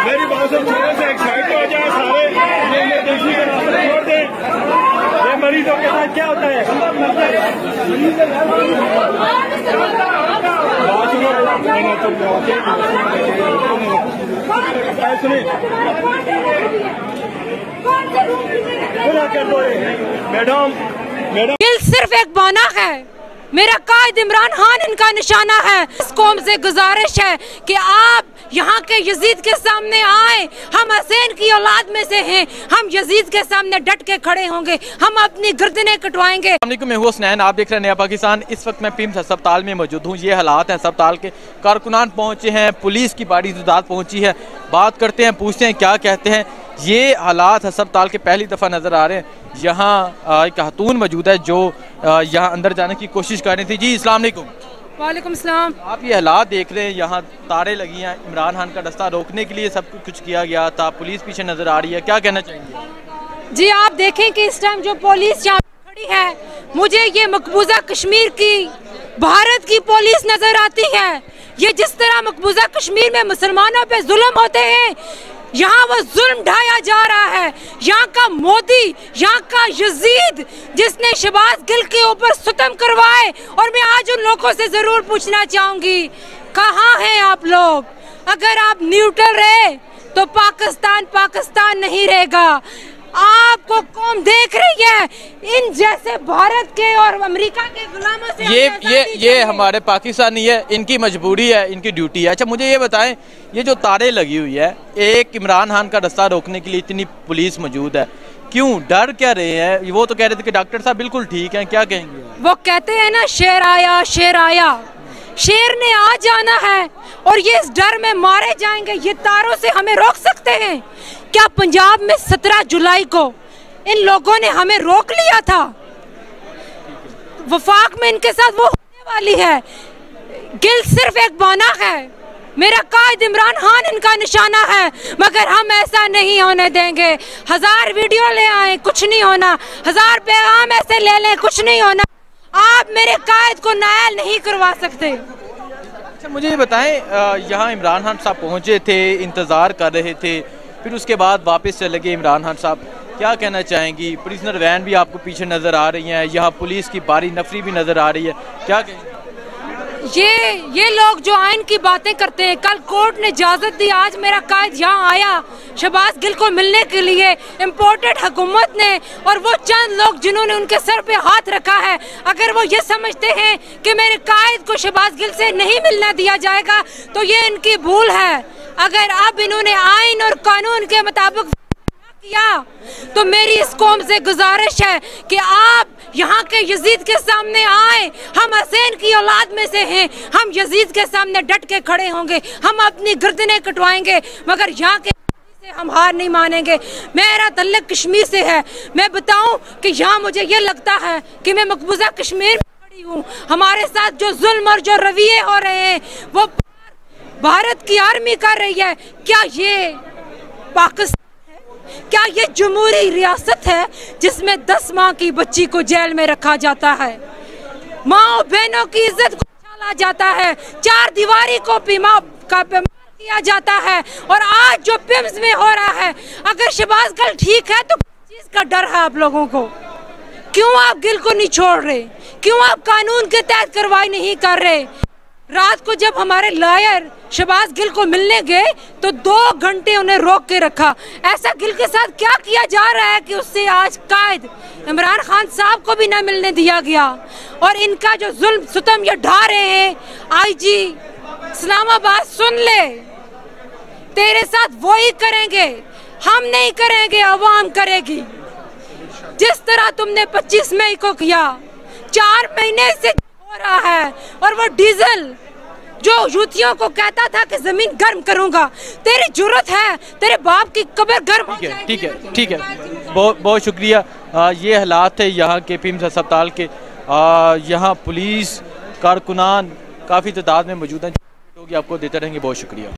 मेरी बात सुन, थोड़े से एक्साइट हो जाए सारे, ये दूसरी का रास्ता छोड़ दें। ये मरीजों के साथ क्या होता है? मैडम दिल सिर्फ एक बहाना है। मेरा कायद इमरान खान इनका निशाना है। इस कौम से गुजारिश है कि आप यहाँ के यजीद के सामने आए। हम हुसैन की औलाद में से हैं। हम यजीद के सामने डट के खड़े होंगे। हम अपनी गर्दनें कटवाएंगे। मैं हूँ हुसनैन, आप देख रहे हैं नया पाकिस्तान। इस वक्त मैं पिम्स अस्पताल में मौजूद हूँ। ये हालात हैं, अस्पताल के कारकुनान पहुँचे हैं, पुलिस की बड़ी तादाद पहुँची है। बात करते हैं, पूछते हैं क्या कहते हैं। ये हालात अस्पताल के पहली दफ़ा नज़र आ रहे हैं। यहाँ एक खातून मौजूद है जो यहाँ अंदर जाने की कोशिश कर रही थी। जी अस्सलाम वालेकुम। वालेकुम सलाम। आप ये हालात देख रहे हैं, यहाँ तारे लगी हैं, इमरान खान का रास्ता रोकने के लिए सब कुछ किया गया था, पुलिस पीछे नज़र आ रही है, क्या कहना चाहेंगे? जी आप देखें कि इस टाइम जो पुलिस यहाँ खड़ी है, मुझे ये मकबूजा कश्मीर की भारत की पुलिस नज़र आती है। ये जिस तरह मकबूजा कश्मीर में मुसलमानों पे जुल्म होते हैं, यहाँ वो जुल्म ढाया जा रहा है। यहाँ का मोदी, यहाँ का यजीद जिसने शहबाज गिल के ऊपर सितम करवाए। और मैं आज उन लोगों से जरूर पूछना चाहूंगी, कहाँ हैं आप लोग? अगर आप न्यूट्रल रहे तो पाकिस्तान पाकिस्तान नहीं रहेगा। आपको कौम देख रही है, इन जैसे भारत के और अमेरिका के गुलामों से ये हमारे पाकिस्तानी है, इनकी मजबूरी है, इनकी ड्यूटी है। अच्छा मुझे ये बताएं, ये जो तारे लगी हुई है, एक इमरान खान का रास्ता रोकने के लिए इतनी पुलिस मौजूद है, क्यों डर क्या रहे हैं? वो तो कह रहे थे कि डॉक्टर साहब बिल्कुल ठीक हैं, क्या कहेंगे? वो कहते हैं ना, शेर आया शेर आया, शेर ने आ जाना है और ये इस डर में मारे जाएंगे। ये तारों से हमें रोक सकते हैं क्या? पंजाब में 17 जुलाई को इन लोगों ने हमें रोक लिया था। वफाक में इनके साथ वो होने वाली है। गिल सिर्फ एक बहाना है। मेरा कायद इमरान खान इनका निशाना है, मगर हम ऐसा नहीं होने देंगे। 1000 वीडियो ले आए, कुछ नहीं होना। 1000 पैगाम ऐसे ले लें, कुछ नहीं होना। आप मेरे कायद को नायल नहीं करवा सकते। अच्छा मुझे ये बताएं, यहाँ इमरान खान साहब पहुँचे थे, इंतज़ार कर रहे थे, फिर उसके बाद वापस चले गए इमरान खान साहब, क्या कहना चाहेंगी? प्रिजनर वैन भी आपको पीछे नज़र आ रही है, यहाँ पुलिस की बारी नफरी भी नज़र आ रही है, क्या कहेंगे? ये लोग जो आइन की बातें करते हैं, कल कोर्ट ने इजाजत दी, आज मेरा कायद यहाँ आया शहबाज गिल को मिलने के लिए। इम्पोर्टेड हुकूमत ने और वो चंद लोग जिन्होंने उनके सर पे हाथ रखा है, अगर वो ये समझते हैं कि मेरे कायद को शहबाज गिल से नहीं मिलना दिया जाएगा तो ये इनकी भूल है। अगर अब इन्होंने आइन और कानून के मुताबिक किया तो मेरी इस कौम से गुजारिश है कि आप यहाँ के यजीद के सामने आए। हम हुसैन की औलाद में से हैं। हम यजीद के सामने डट के खड़े होंगे। हम अपनी गर्दनें कटवाएंगे, मगर यहाँ के से हम हार नहीं मानेंगे। मेरा तल्लुक कश्मीर से है। मैं बताऊं कि यहाँ मुझे ये लगता है कि मैं मकबूजा कश्मीर में खड़ी हूँ। हमारे साथ जो जुल्म और जो रवैये हो रहे हैं वो भारत की आर्मी कर रही है। क्या ये पाकिस्तान, क्या ये जमहूरी रियासत है जिसमें 10 माह की बच्ची को जेल में रखा जाता है? माँ बहनों की इज्जत को छाला जाता है, 4 दीवारी को किया जाता है। और आज जो पिम्स में हो रहा है, अगर शहबाज गिल ठीक है तो किस चीज का डर है आप लोगों को? क्यों आप गिल को नहीं छोड़ रहे? क्यों आप कानून के तहत कार्रवाई नहीं कर रहे? रात को जब हमारे लॉयर शहबाज गिल को मिलने गए तो 2 घंटे उन्हें रोक के रखा। ऐसा गिल के साथ क्या किया जा रहा है कि उससे आज कायद इमरान खान साहब को भी ना मिलने दिया गया। और इनका जो जुल्म सितम ये ढा रहे हैं, आईजी इस्लामाबाद सुन ले, तेरे साथ वो ही करेंगे, हम नहीं करेंगे, अवाम करेगी। जिस तरह तुमने 25 मई को किया, 4 महीने से हो रहा है। और वो डीजल जो यूथियों को कहता था कि जमीन गर्म करूंगा, तेरी जुर्रत है, तेरे बाप की कब्र गर्म हो जाएगी। ठीक है, बहुत शुक्रिया। ये हालात है यहाँ के पिम्स अस्पताल के। यहाँ पुलिस कारकुनान काफ़ी तादाद में मौजूद हैं। होगी आपको देते रहेंगे। बहुत शुक्रिया।